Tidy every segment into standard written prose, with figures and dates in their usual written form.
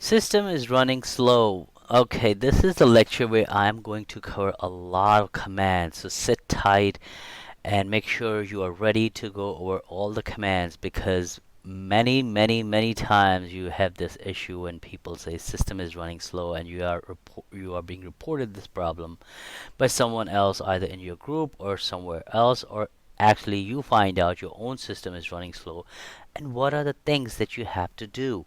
System is running slow. Okay, this is the lecture where I'm going to cover a lot of commands. So sit tight and make sure you are ready to go over all the commands because many times you have this issue when people say system is running slow and you are being reported this problem by someone else either in your group or somewhere else, or actually you find out your own system is running slow. And what are the things that you have to do?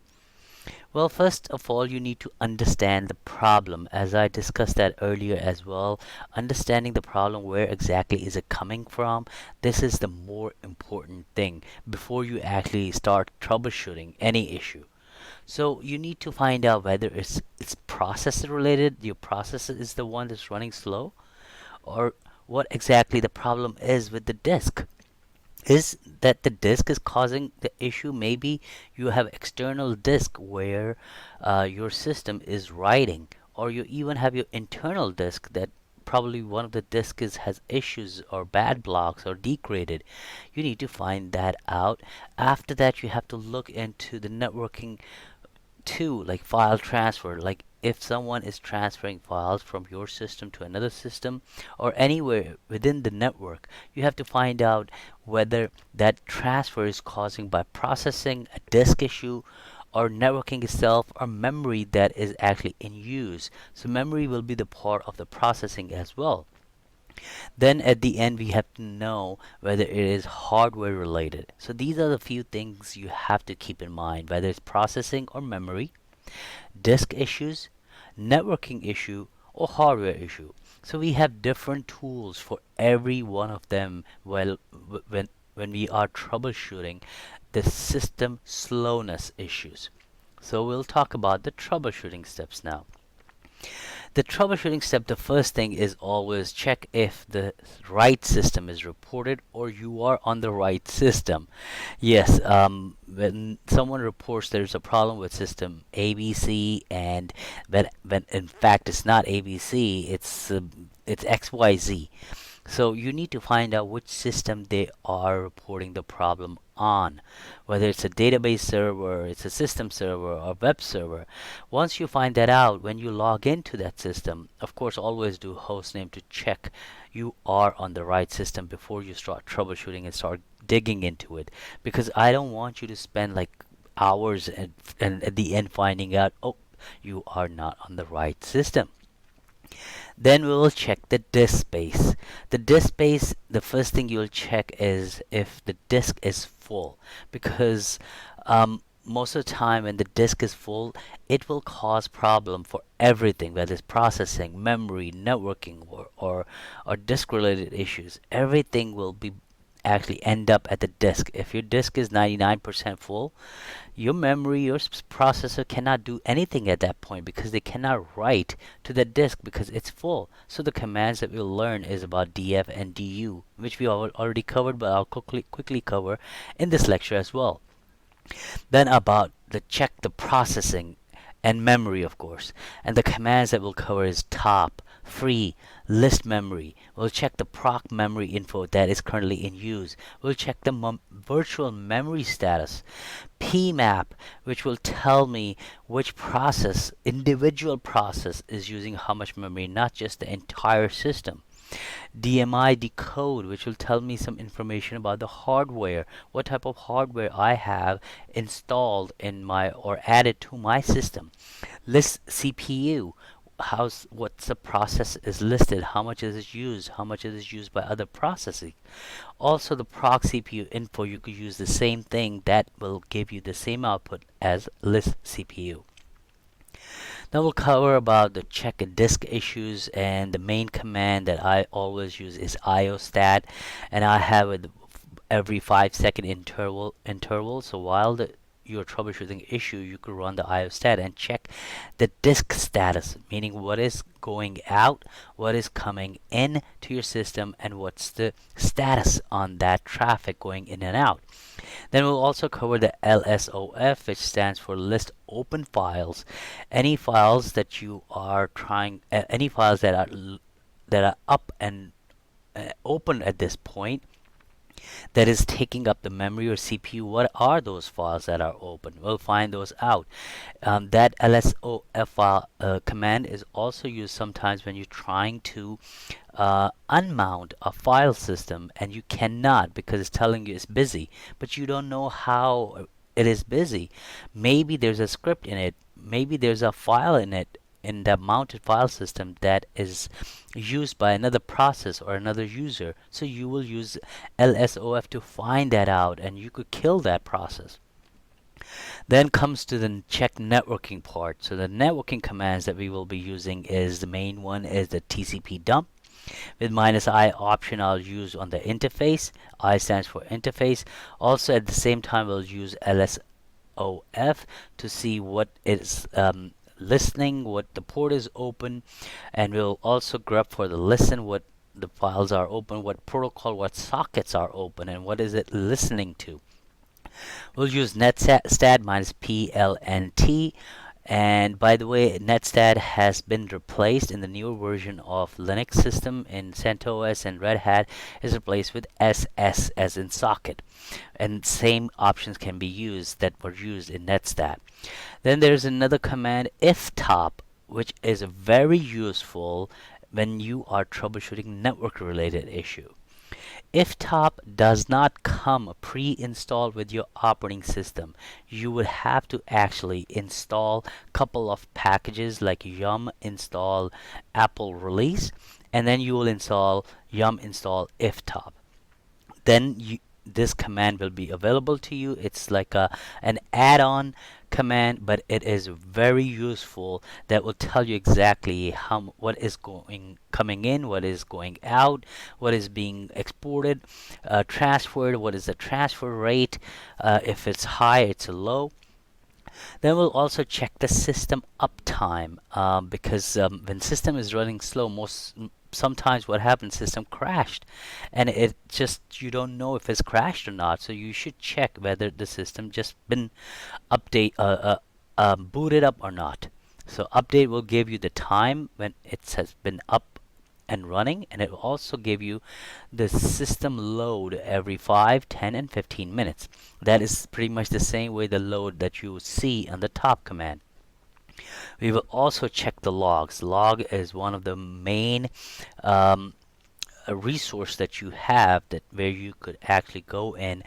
Well, first of all, you need to understand the problem. As I discussed that earlier as well, understanding the problem, where exactly is it coming from? This is the more important thing before you actually start troubleshooting any issue. So you need to find out whether it's processor related, your processor is the one that's running slow, or what exactly the problem is with the disk. Is that the disk is causing the issue? Maybe you have external disk where your system is writing, or you even have your internal disk that probably one of the disks has issues or bad blocks or degraded. You need to find that out. After that, you have to look into the networking too, like file transfer. Like if someone is transferring files from your system to another system or anywhere within the network, you have to find out whether that transfer is causing by processing, a disk issue, or networking itself, or memory that is actually in use. So memory will be the part of the processing as well. Then at the end, we have to know whether it is hardware related. So these are the few things you have to keep in mind, whether it's processing or memory, disk issues, networking issue, or hardware issue. So we have different tools for every one of them. Well, when we are troubleshooting the system slowness issues. So we'll talk about the troubleshooting steps now. The troubleshooting step, the first thing is always check if the right system is reported or you are on the right system. Yes, when someone reports there's a problem with system ABC, and when in fact it's not ABC, it's XYZ. So you need to find out which system they are reporting the problem on, whether it's a database server, it's a system server, or web server. Once you find that out, when you log into that system, of course, always do hostname to check you are on the right system before you start troubleshooting and start digging into it. Because I don't want you to spend like hours and at the end finding out, oh, you are not on the right system. Then we will check the disk space. The disk space, the first thing you'll check is if the disk is full, because most of the time when the disk is full, it will cause problem for everything, whether it's processing, memory, networking, or disk related issues. Everything will be actually end up at the disk. If your disk is 99% full, your memory, your processor cannot do anything at that point because they cannot write to the disk because it's full. So the commands that we'll learn is about df and du, which we already covered, but I'll quickly cover in this lecture as well. Then about the check the processing and memory, of course. And the commands that we'll cover is top, free, list memory. We'll check the proc memory info that is currently in use. We'll check the virtual memory status. PMAP, which will tell me which process, individual process, is using how much memory, not just the entire system. DMI decode, which will tell me some information about the hardware, what type of hardware I have installed in my or added to my system. List CPU, what's the process is listed, how much is it used, how much is it used by other processing. Also the proc CPU info, you could use the same thing that will give you the same output as list CPU. Now we'll cover about the check and disk issues, and the main command that I always use is iostat, and I have it every 5 second interval. So while you're troubleshooting issue, you could run the iostat and check the disk status, meaning what is going out, what is coming in to your system, and what's the status on that traffic going in and out. Then we'll also cover the LSOF, which stands for list open files. Any files that you are any files that are up and open at this point, that is taking up the memory or CPU. What are those files that are open? We'll find those out. That lsof file command is also used sometimes when you're trying to unmount a file system and you cannot because it's telling you it's busy, but you don't know how it is busy. Maybe there's a script in it, maybe there's a file in it in the mounted file system that is used by another process or another user. So you will use lsof to find that out and you could kill that process. Then comes to the check networking part. So the networking commands that we will be using is the main one is the TCP dump. With -I option I'll use on the interface. I stands for interface. Also at the same time we'll use lsof to see what is listening, what the port is open, and we'll also grep for the listen what the files are open, what protocol, what sockets are open, and what is it listening to. We'll use netstat -plnt. And by the way, netstat has been replaced in the newer version of Linux system in CentOS and Red Hat is replaced with ss as in socket. And same options can be used that were used in netstat. Then there's another command iftop, which is very useful when you are troubleshooting network related issue. Iftop does not come pre-installed with your operating system. You would have to actually install a couple of packages like yum install apple release, and then you will install yum install iftop. Then this command will be available to you. It's like an add-on command, but it is very useful. That will tell you exactly what is coming in, what is going out, what is being exported, transferred, what is the transfer rate, if it's high, it's low. Then we'll also check the system uptime, because when system is running slow, sometimes what happens, system crashed, and it just you don't know if it's crashed or not. So you should check whether the system just been booted up or not. So update will give you the time when it has been up and running, and it will also give you the system load every 5, 10, and 15 minutes. That is pretty much the same way the load that you see on the top command. We will also check the logs. Log is one of the main a resource that you have that where you could actually go in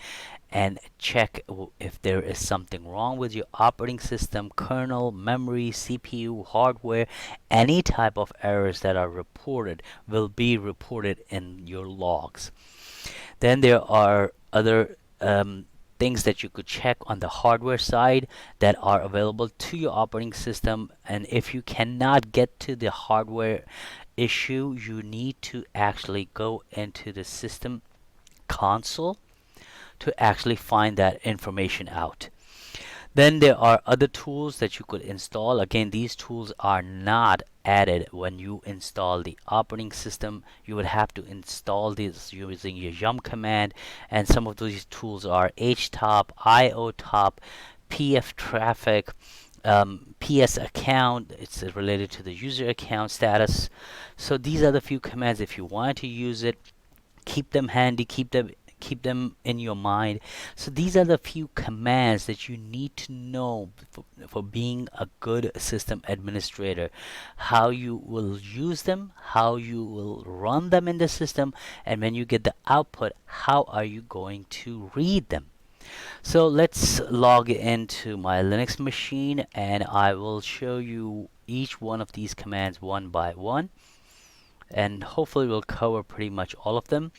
and check if there is something wrong with your operating system, kernel, memory, CPU, hardware. Any type of errors that are reported will be reported in your logs. Then there are other things that you could check on the hardware side that are available to your operating system. And if you cannot get to the hardware issue, you need to actually go into the system console to actually find that information out. Then there are other tools that you could install. Again, these tools are not added when you install the operating system. You would have to install these using your yum command, and some of these tools are htop, iotop, pftraffic, ps account. It's related to the user account status. So these are the few commands. If you want to use it, keep them handy, keep them in your mind. So these are the few commands that you need to know for being a good system administrator. How you will use them, how you will run them in the system, and when you get the output, how are you going to read them. So let's log into my Linux machine, and I will show you each one of these commands one by one, and hopefully we'll cover pretty much all of them.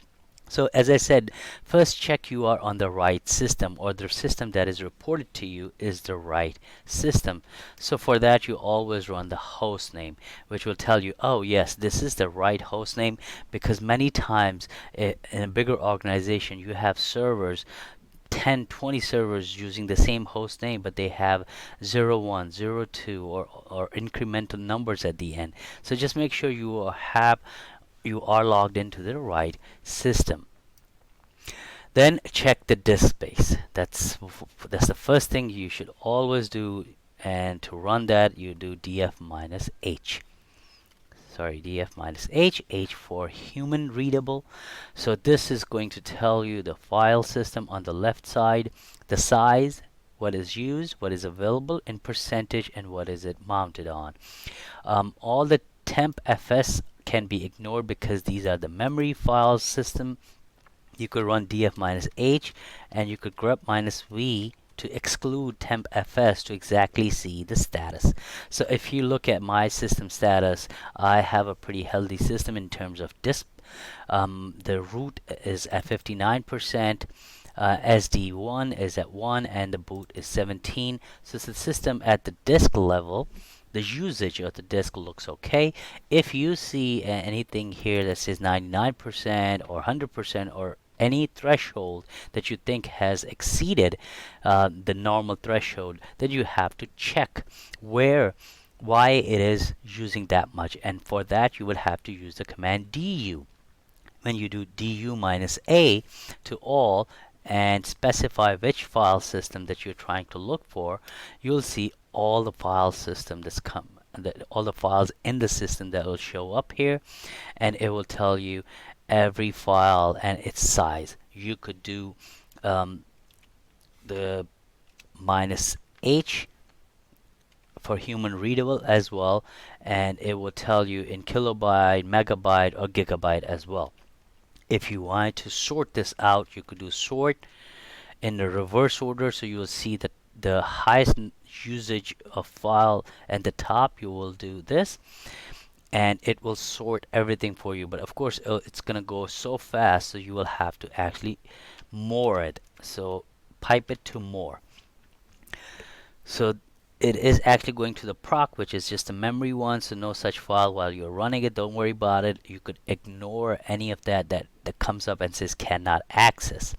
So as I said, first check you are on the right system, or the system that is reported to you is the right system. So for that, you always run the host name, which will tell you, oh yes, this is the right host name, because many times in a bigger organization you have servers, 10, 20 servers using the same host name, but they have 01, 02, or incremental numbers at the end. So just make sure you are logged into the right system. Then check the disk space. That's the first thing you should always do, and to run that you do df -h. sorry, df minus h for human readable. So this is going to tell you the file system on the left side, the size, what is used, what is available in percentage, and what is it mounted on. All the temp fs can be ignored because these are the memory file system. You could run df minus h and you could grep minus v to exclude temp fs to exactly see the status. So if you look at my system status, I have a pretty healthy system in terms of disk. The root is at 59%, SD1 is at 1, and the boot is 17. So the system at the disk level, the usage of the disk looks okay. If you see anything here that says 99% or 100% or any threshold that you think has exceeded the normal threshold, then you have to check why it is using that much, and for that you would have to use the command du. When you do du minus a to all and specify which file system that you're trying to look for, you'll see all the file system all the files in the system that will show up here, and it will tell you every file and its size. You could do the minus h for human readable as well, and it will tell you in kilobyte, megabyte, or gigabyte as well. If you wanted to sort this out, you could do sort in the reverse order, so you will see that the highest usage of file at the top, you will do this, and it will sort everything for you. But of course, it's going to go so fast, so you will have to actually more it. So pipe it to more. So it is actually going to the proc, which is just a memory one, so no such file while you're running it. Don't worry about it. You could ignore any of that comes up and says cannot access.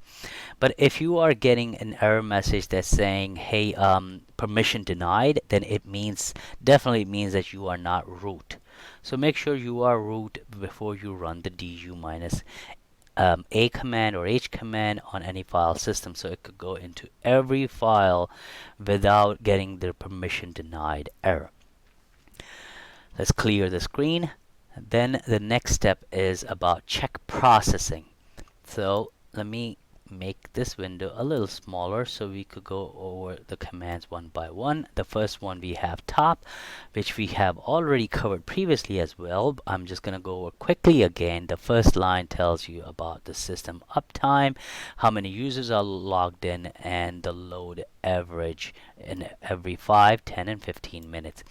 But if you are getting an error message that's saying, hey, permission denied, then it definitely means that you are not root. So make sure you are root before you run the du minus a command or h command on any file system, so it could go into every file without getting the permission denied error. Let's clear the screen. Then the next step is about check processing. So let me make this window a little smaller so we could go over the commands one by one. The first one we have top, which we have already covered previously as well. I'm just going to go over quickly again. The first line tells you about the system uptime, how many users are logged in, and the load average in every 5, 10, and 15 minutes.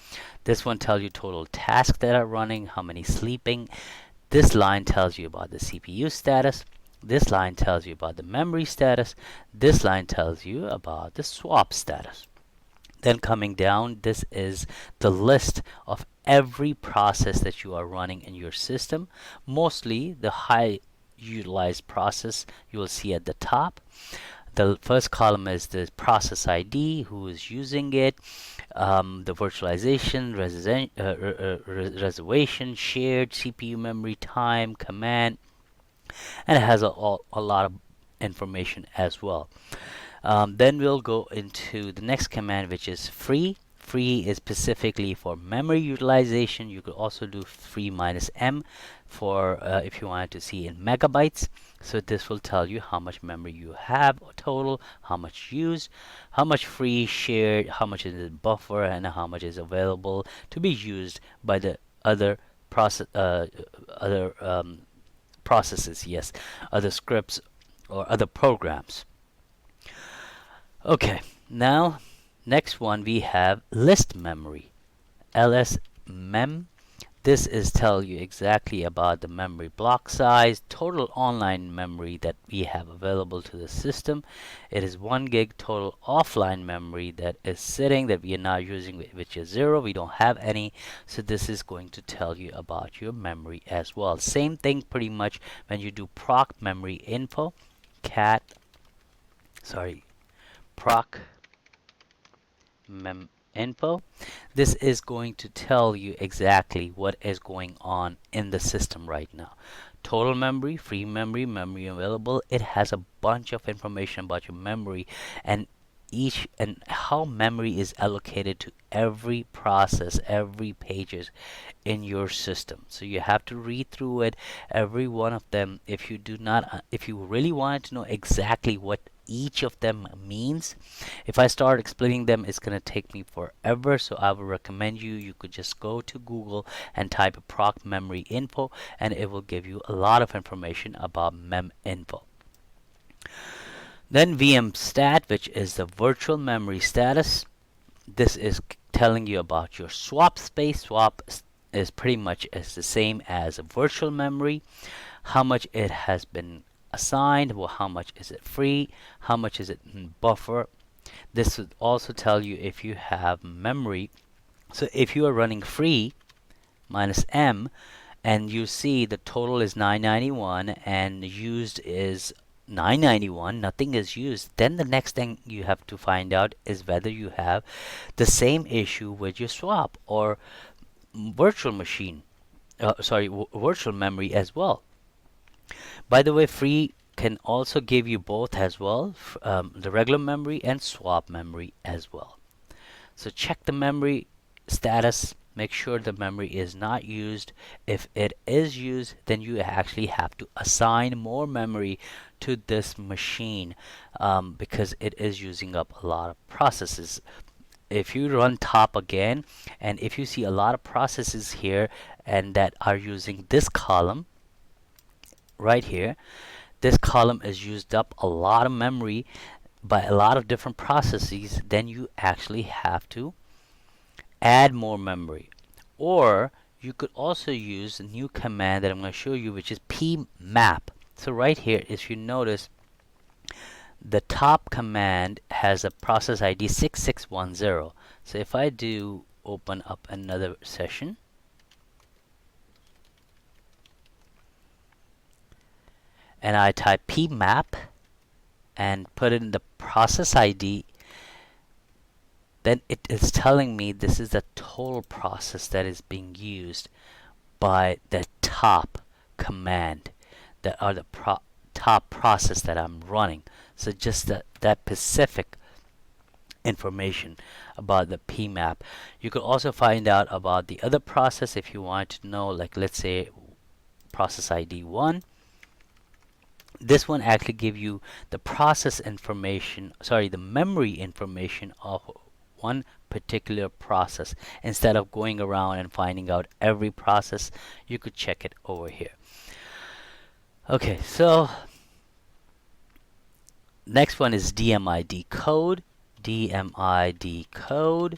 This one tells you total tasks that are running, how many sleeping. This line tells you about the CPU status. This line tells you about the memory status. This line tells you about the swap status. Then coming down, this is the list of every process that you are running in your system. Mostly the high utilized process you will see at the top. The first column is the process ID, who is using it, the virtualization, reservation, shared CPU memory, time, command, and it has a lot of information as well. Then we'll go into the next command, which is free. Free is specifically for memory utilization. You could also do free minus m for if you wanted to see in megabytes. So this will tell you how much memory you have total, how much used, how much free shared, how much is in buffer, and how much is available to be used by the other processes, yes, other scripts or other programs. Okay, now next one we have list memory, lsmem. This is tell you exactly about the memory block size, total online memory that we have available to the system. It is 1 gig total offline memory that is sitting that we are not using, which is 0. We don't have any. So this is going to tell you about your memory as well. Same thing pretty much when you do proc memory info, proc mem info. This is going to tell you exactly what is going on in the system right now. Total memory, free memory, memory available. It has a bunch of information about your memory, and each and how memory is allocated to every process, every pages in your system. So you have to read through it, every one of them. If you do not, if you really wanted to know exactly what each of them means, if I start explaining them, it's going to take me forever. So I would recommend you could just go to Google and type proc memory info, and it will give you a lot of information about mem info. Then vmstat, which is the virtual memory status. This is telling you about your swap space. Swap is pretty much as the same as a virtual memory, how much it has been assigned, well, how much is it free, how much is it in buffer. This would also tell you if you have memory. So if you are running free minus m, and you see the total is 991 and used is 991, nothing is used, then the next thing you have to find out is whether you have the same issue with your swap or virtual machine, virtual memory as well. By the way, free can also give you both as well, the regular memory and swap memory as well. So check the memory status, make sure the memory is not used. If it is used, then you actually have to assign more memory to this machine, because it is using up a lot of processes. If you run top again, and if you see a lot of processes here and that are using this column right here, this column is used up a lot of memory by a lot of different processes, then you actually have to add more memory. Or you could also use a new command that I'm going to show you, which is pmap. So right here, if you notice, the top command has a process ID 6610. So if I do open up another session, and I type pmap and put in the process ID, then it is telling me this is the total process that is being used by the top command, that are the top process that I'm running. So just that specific information about the pmap. You could also find out about the other process if you want to know, like let's say process ID 1. This one actually give you the process information, the memory information of one particular process. Instead of going around and finding out every process, you could check it over here. Okay, so next one is DMID code. DMID code.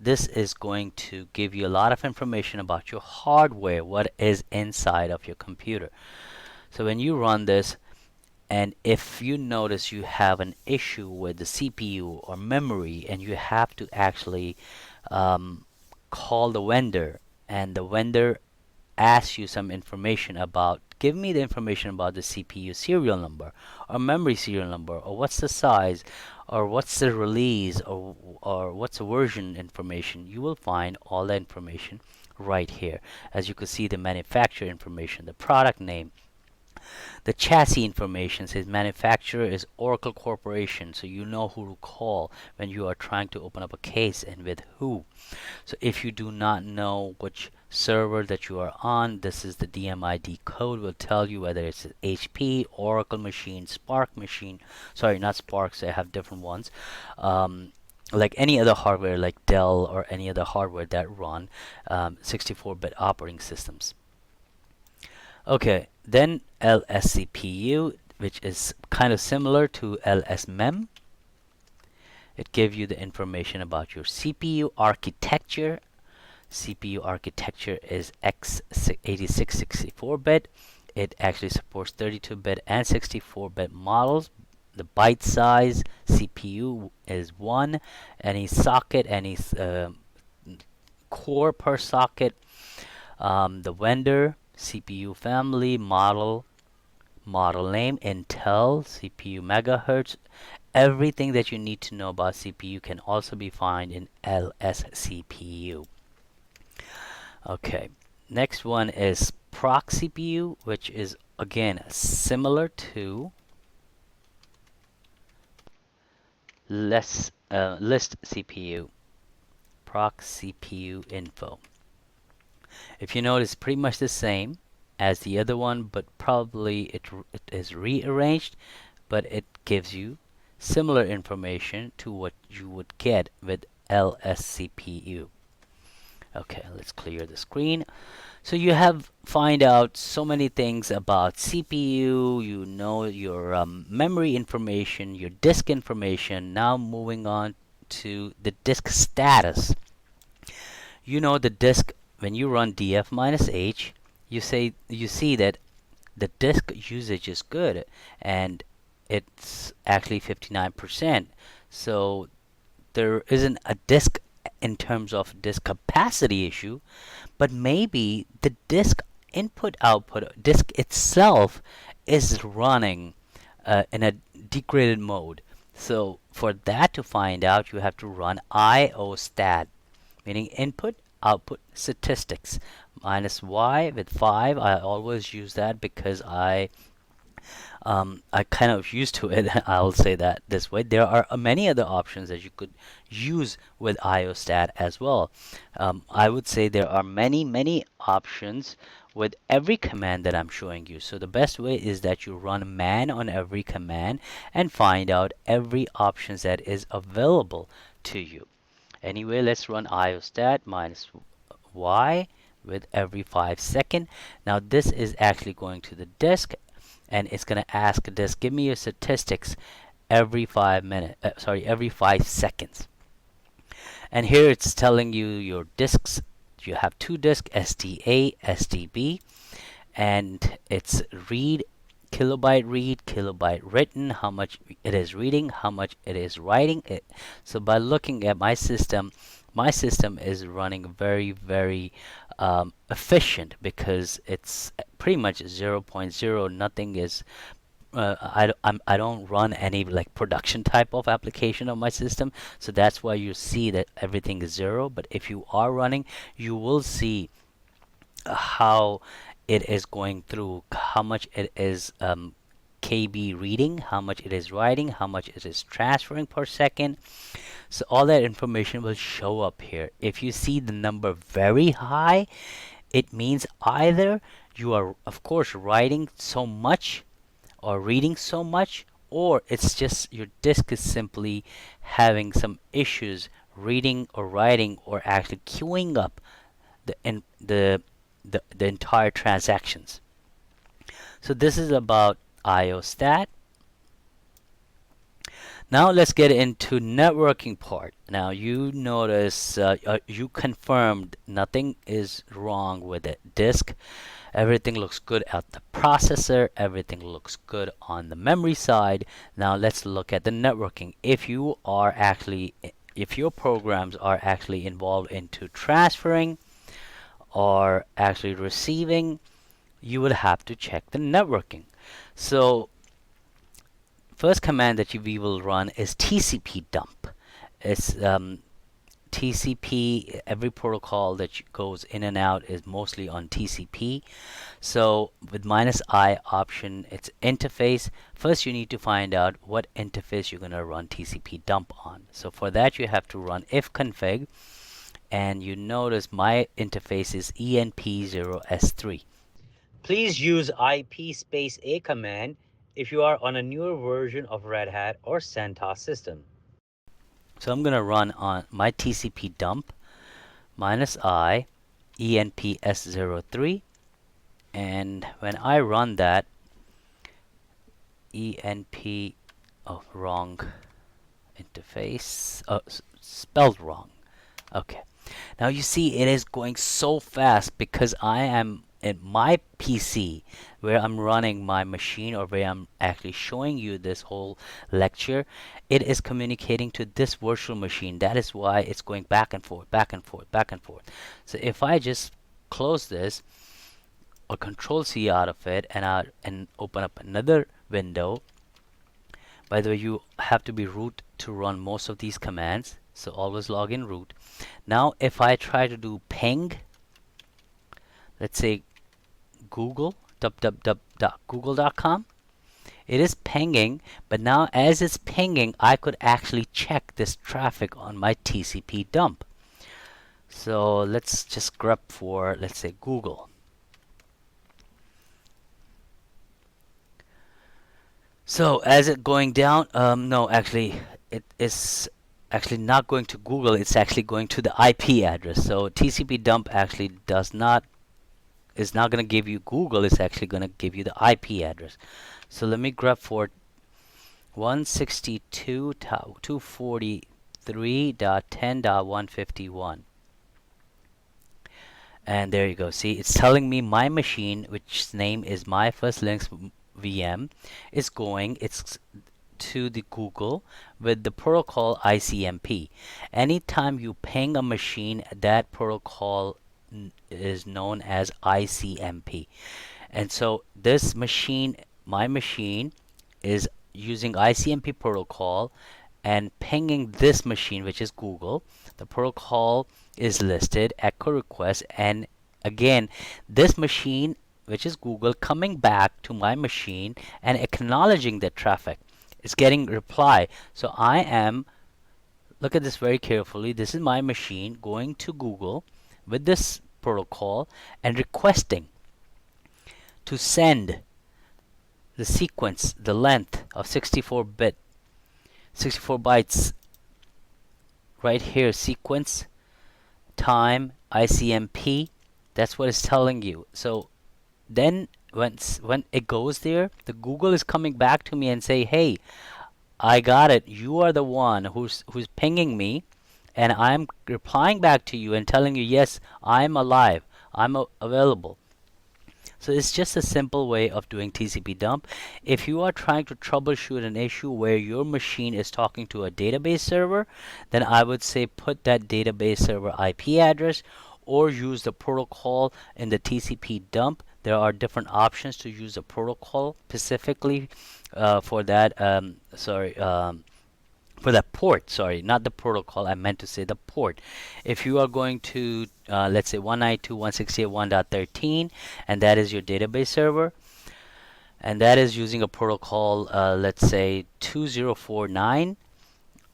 This is going to give you a lot of information about your hardware, what is inside of your computer. So when you run this, and if you notice you have an issue with the CPU or memory, and you have to actually call the vendor, and the vendor asks you some information about, give me the information about the CPU serial number or memory serial number, or what's the size, or what's the release, or what's the version information, you will find all that information right here. As you can see, the manufacturer information, the product name, the chassis information says manufacturer is Oracle Corporation, so you know who to call when you are trying to open up a case and with who. So if you do not know which server that you are on, this is the DMID code, will tell you whether it's HP, Oracle machine, Spark machine. Sorry, not Sparks, they have different ones. Like any other hardware like Dell or any other hardware that run 64-bit operating systems. Okay, then LSCPU, which is kind of similar to LSMEM. It gives you the information about your CPU architecture. CPU architecture is x86 64-bit. It actually supports 32-bit and 64-bit models. The byte size CPU is 1. Any socket, any core per socket. The vendor, CPU family, model name, Intel, CPU megahertz. Everything that you need to know about CPU can also be found in LSCPU. Okay, next one is proc CPU, which is again similar to list CPU, proc CPU info. If you notice, pretty much the same as the other one, but probably it is rearranged, but it gives you similar information to what you would get with LSCPU. Okay, let's clear the screen. So you have find out so many things about CPU, you know your memory information, your disk information. Now moving on to the disk status. You know the disk when you run df minus h, you see that the disk usage is good and it's actually 59%. So there isn't a disk in terms of disk capacity issue, but maybe the disk input output disk itself is running in a degraded mode. So for that to find out, you have to run IOStat, meaning input output statistics minus y with 5. I always use that because I kind of used to it. I'll say that this way. There are many other options that you could use with IOStat as well. I would say there are many options with every command that I'm showing you. So the best way is that you run man on every command and find out every options that is available to you. Anyway, let's run IOStat minus y with every 5 seconds. Now this is actually going to the disk and it's going to ask this, give me your statistics every 5 minutes, every 5 seconds. And here it's telling you your disks. You have two disks, SDA, SDB, and it's read, kilobyte written, how much it is reading, how much it is writing. So by looking at my system is running very efficient because it's pretty much 0.0. Nothing is I don't run any like production type of application on my system, so that's why you see that everything is 0. But if you are running, you will see how it is going through, how much it is KB reading, how much it is writing, how much it is transferring per second. So all that information will show up here. If you see the number very high, it means either you are, of course, writing so much or reading so much, or it's just your disk is simply having some issues reading or writing or actually queuing up the in the entire transactions. So this is about IOStat. Now let's get into networking part. Now you notice you confirmed nothing is wrong with it. Disk, everything looks good at the processor, everything looks good on the memory side. Now let's look at the networking. If your programs are actually involved into transferring or actually receiving, you would have to check the networking. So first command that we will run is TCP dump. It's TCP. Every protocol that goes in and out is mostly on TCP. So with -I option, it's interface. First, you need to find out what interface you're going to run TCP dump on. So for that, you have to run ifconfig, and you notice my interface is ENP0S3. Please use IP space A command if you are on a newer version of Red Hat or CentOS system. So I'm going to run on my TCP dump -I ENPS03, and when I run that ENP, oh, wrong interface, oh, spelled wrong. Okay, now you see it is going so fast because I am in my PC where I'm running my machine, or where I'm actually showing you this whole lecture. It is communicating to this virtual machine. That is why it's going back and forth, back and forth, back and forth. So if I just close this or Control C out of it and open up another window. By the way, you have to be root to run most of these commands, so always log in root. Now if I try to do ping, let's say Google, www.google.com, It is pinging, but now as it's pinging, I could actually check this traffic on my TCP dump. So let's just grep for, let's say, Google. So as it going down, no, actually, it is actually not going to Google. It's actually going to the IP address. So TCP dump actually is not going to give you Google. It's actually going to give you the IP address. So let me grep for 162.243.10.151. And there you go. See, it's telling me my machine, which name is my first Linux VM, is going. It's to the Google with the protocol ICMP. Anytime you ping a machine, that protocol is known as ICMP. And so this machine, my machine, is using ICMP protocol and pinging this machine, which is Google. The protocol is listed, echo request, and again, this machine, which is Google, coming back to my machine and acknowledging the traffic. It's getting reply. So I am, look at this very carefully. This is my machine going to Google with this protocol and requesting to send the sequence, the length of 64 bytes right here, sequence, time, ICMP. That's what it's telling you. So then when it goes there, the Google is coming back to me and say, hey, I got it. You are the one who's pinging me, and I'm replying back to you and telling you, yes, I'm alive. I'm available. So it's just a simple way of doing TCP dump. If you are trying to troubleshoot an issue where your machine is talking to a database server, then I would say put that database server IP address or use the protocol in the TCP dump. There are different options to use the protocol specifically for that. For that port, sorry, not the protocol, I meant to say the port. If you are going to, let's say 192.168.1.13, and that is your database server, and that is using a protocol, let's say 2049,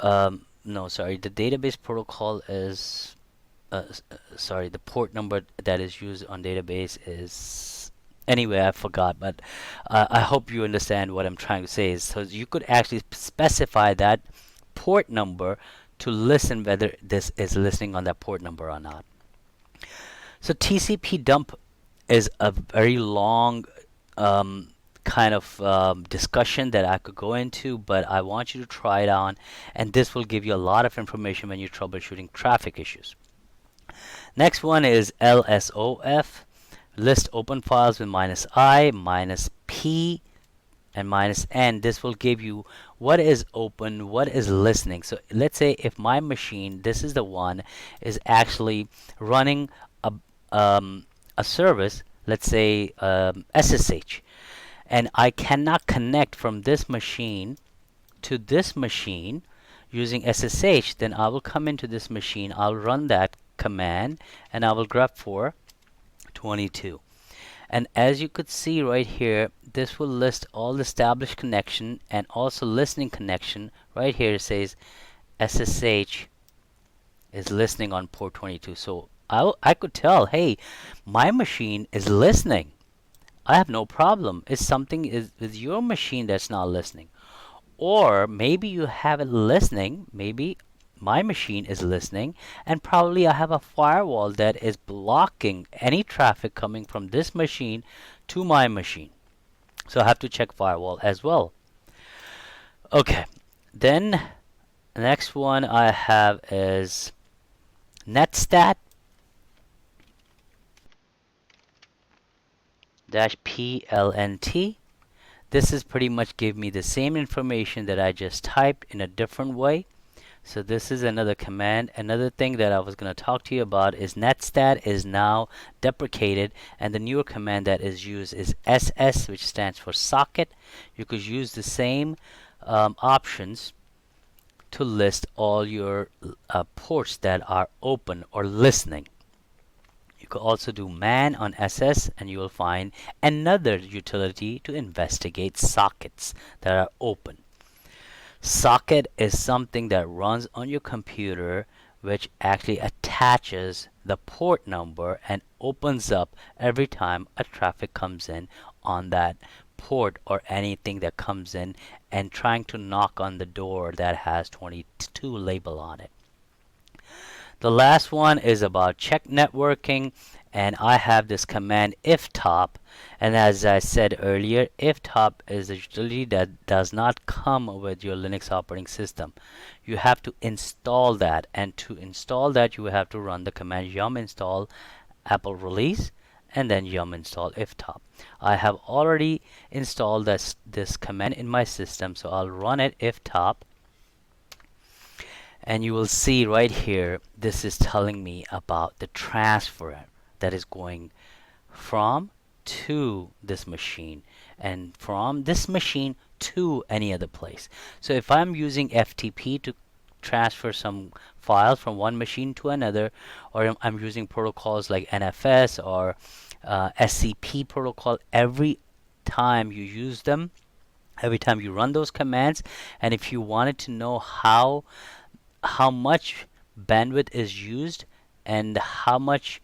no, sorry, the database protocol is, sorry, the port number that is used on database is, anyway, I forgot, but I hope you understand what I'm trying to say. Is so you could actually specify that port number to listen whether this is listening on that port number or not. So TCP dump is a very long kind of discussion that I could go into, but I want you to try it on, and this will give you a lot of information when you're troubleshooting traffic issues. Next one is LSOF, list open files with -i, -p, and -n. This will give you what is open, what is listening. So let's say if my machine, this is the one, is actually running a service, let's say SSH, and I cannot connect from this machine to this machine using SSH, then I will come into this machine, I'll run that command, and I will grep for 22. And as you could see right here, this will list all the established connection and also listening connection. Right here it says SSH is listening on port 22. So I could tell, hey, my machine is listening. I have no problem. It's something is with your machine that's not listening. Or maybe you have it listening, maybe my machine is listening, and probably I have a firewall that is blocking any traffic coming from this machine to my machine. So I have to check firewall as well. Okay, then the next one I have is netstat -plnt. This is pretty much give me the same information that I just typed in a different way. So this is another command. Another thing that I was going to talk to you about is netstat is now deprecated, and the newer command that is used is ss, which stands for socket. You could use the same options to list all your ports that are open or listening. You could also do man on SS, and you will find another utility to investigate sockets that are open. Socket is something that runs on your computer which actually attaches the port number and opens up every time a traffic comes in on that port or anything that comes in and trying to knock on the door that has 22 label on it. The last one is about check networking, and I have this command iftop, and as I said earlier, iftop is a utility that does not come with your Linux operating system. You have to install that, and to install that you have to run the command yum install apple release and then yum install iftop. I have already installed this command in my system, so I'll run it iftop, and you will see right here this is telling me about the transfer that is going from to this machine and from this machine to any other place. So if I'm using FTP to transfer some files from one machine to another, or I'm using protocols like NFS or SCP protocol, every time you use them, every time you run those commands, and if you wanted to know how much bandwidth is used and how much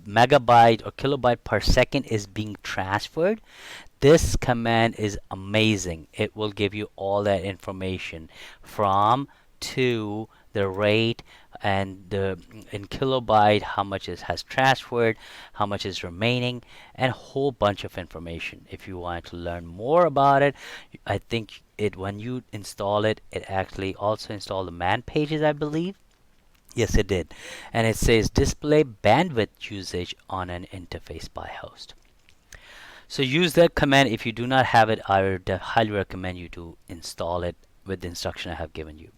megabyte or kilobyte per second is being transferred, this command is amazing. It will give you all that information from to the rate and the in kilobyte, how much it has transferred, how much is remaining, and a whole bunch of information. If you want to learn more about it, I think when you install it, it actually also installed the man pages, I believe. Yes, it did. And it says display bandwidth usage on an interface by host. So use that command. If you do not have it, I would highly recommend you to install it with the instruction I have given you.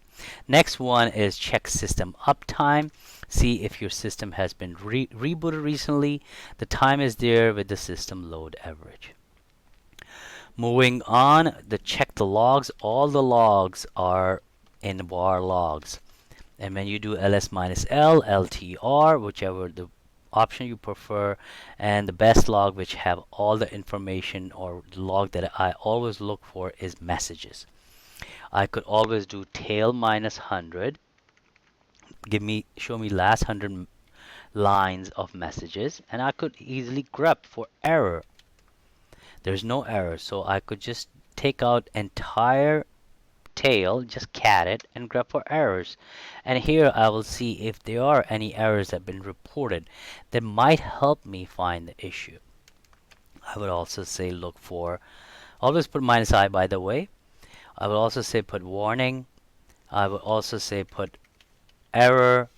Next one is check system uptime. See if your system has been rebooted recently. The time is there with the system load average. Moving on, check the logs. All the logs are in var logs. And when you do ls-l, ltr, whichever the option you prefer, and the best log which have all the information, or the log that I always look for, is messages. I could always do tail -100, show me last 100 lines of messages, and I could easily grep for error. There's no error, so I could just take out entire tail, just cat it, and grep for errors. And here I will see if there are any errors that have been reported that might help me find the issue. I would also say look for, always put -i, by the way. I would also say put warning. I would also say put error.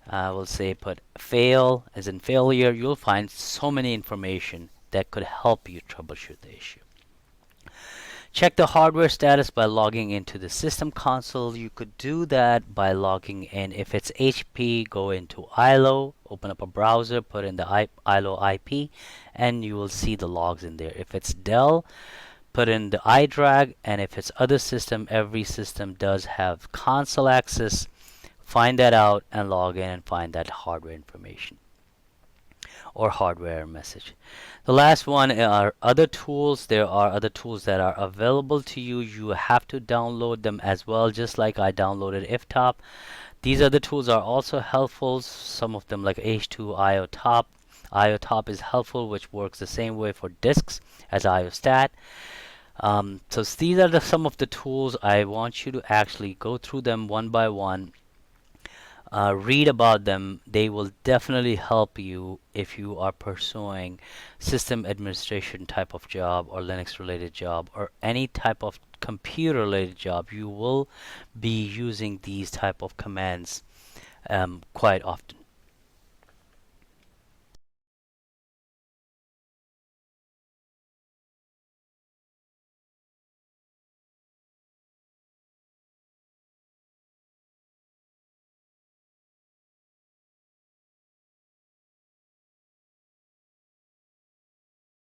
I will say put fail, as in failure. You'll find so many information that could help you troubleshoot the issue. Check the hardware status by logging into the system console. You could do that by logging in. If it's HP, go into ILO, open up a browser, put in the ILO IP, and you will see the logs in there. If it's Dell, put in the iDrag, and if it's other system, every system does have console access. Find that out and log in and find that hardware information or hardware message. The last one are other tools. There are other tools that are available to you. You have to download them as well, just like I downloaded iftop. These other tools are also helpful. Some of them like H2 IOTop. IOTop is helpful, which works the same way for disks as IOStat. So these are some of the tools. I want you to actually go through them one by one. Read about them. They will definitely help you if you are pursuing system administration type of job or Linux related job or any type of computer related job. You will be using these type of commands quite often.